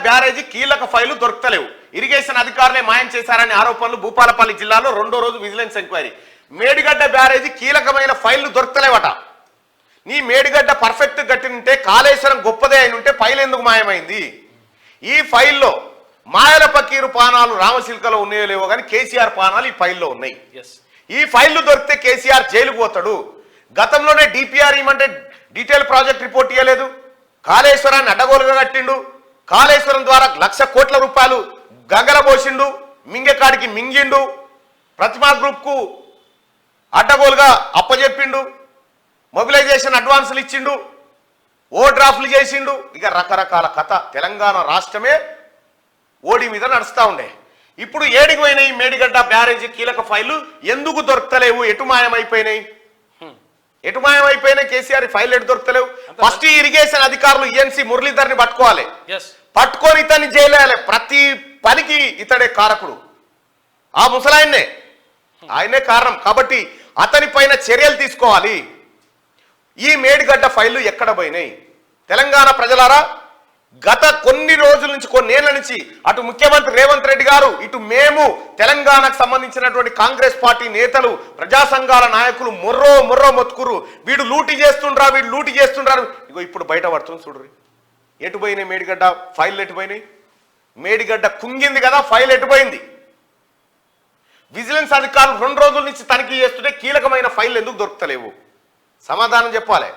బ్యారేజీ కీలక file దొరకలేవు. Irrigation అధికారులే మాయం చేశారనే ఆరోపణలు. భూపాలపల్లి జిల్లాలో రెండో రోజు విజిలెన్స్ ఎంక్వైరీ. మేడిగడ్డ బ్యారేజీ కీలకమైన ఫైళ్లు దొరకలేవట. నీ మేడిగడ్డ పర్ఫెక్ట్ కట్టినుంటే, కాళేశ్వరం గొప్పదే అయిన ఉంటే ఫైల్ ఎందుకు మాయమైంది? ఈ ఫైల్లో మాయల పకీరు పానాలు రామశిల్కలో ఉన్నాయో లేవో కానీ కేసీఆర్ పానాలు ఈ ఫైల్లో ఉన్నాయి. ఈ ఫైళ్లు దొరికితే కేసీఆర్ జైలుకు పోతాడు. గతంలోనే డిపిఆర్ ఇవ్వమంటే డీటెయిల్ ప్రాజెక్ట్ రిపోర్ట్ ఇవ్వలేదు. కాళేశ్వరాన్ని అడ్డగోలుగా కట్టిండు. కాళేశ్వరం ద్వారా 1,00,000 కోట్ల రూపాయలు గంగలబోసిండు, మింగెకాడికి మింగిండు, ప్రతిమా గ్రూప్కు అడ్డగోలుగా అప్పచెప్పిండు, మొబిలైజేషన్ అడ్వాన్సులు ఇచ్చిండు, ఓ డ్రాఫ్ట్లు చేసిండు. ఇక రకరకాల కథ. తెలంగాణ రాష్ట్రమే ఓడి మీద నడుస్తూ ఉండే. ఇప్పుడు ఏడికి పోయినాయి మేడిగడ్డ బ్యారేజీ కీలక ఫైళ్లు? ఎందుకు దొరకలేవు? ఎటు మాయమైపోయినాయి? ఎటు మాయమైపోయినాయి? కేసీఆర్ ఫైల్ ఎటు దొరకలేవు? ఫస్ట్ ఇరిగేషన్ అధికారులు ఈఎన్సీ మురళీధర్ని పట్టుకోవాలి. పట్టుకొని ఇతన్ని జైలేయాలి. ప్రతి పనికి ఇతడే కారకుడు. ఆ ముసలాయన్నే, ఆయనే కారణం. కాబట్టి అతని పైన చర్యలు తీసుకోవాలి. ఈ మేడిగడ్డ ఫైళ్లు ఎక్కడ పోయినాయి? తెలంగాణ ప్రజలారా, గత కొన్ని రోజుల నుంచి, కొన్నేళ్ల నుంచి అటు ముఖ్యమంత్రి రేవంత్ రెడ్డి గారు, ఇటు మేము తెలంగాణకు సంబంధించినటువంటి కాంగ్రెస్ పార్టీ నేతలు, ప్రజా సంఘాల నాయకులు మొర్రో మొత్తుకురు. వీడు లూటీ చేస్తుండ్రా, వీడు లూటీ చేస్తుండ్రారు. ఇగో ఇప్పుడు బయట పడుతుంది చూడ్రి. ఎటు పోయినాయి మేడిగడ్డ ఫైల్? ఎటు పోయినాయి? మేడిగడ్డ కుంగింది కదా, ఫైల్ ఎటు పోయింది? విజిలెన్స్ అధికారులు 2 రోజుల నుంచి తనిఖీ చేస్తుంటే కీలకమైన ఫైల్ ఎందుకు దొరకలేవు? సమాధానం చెప్పాలి.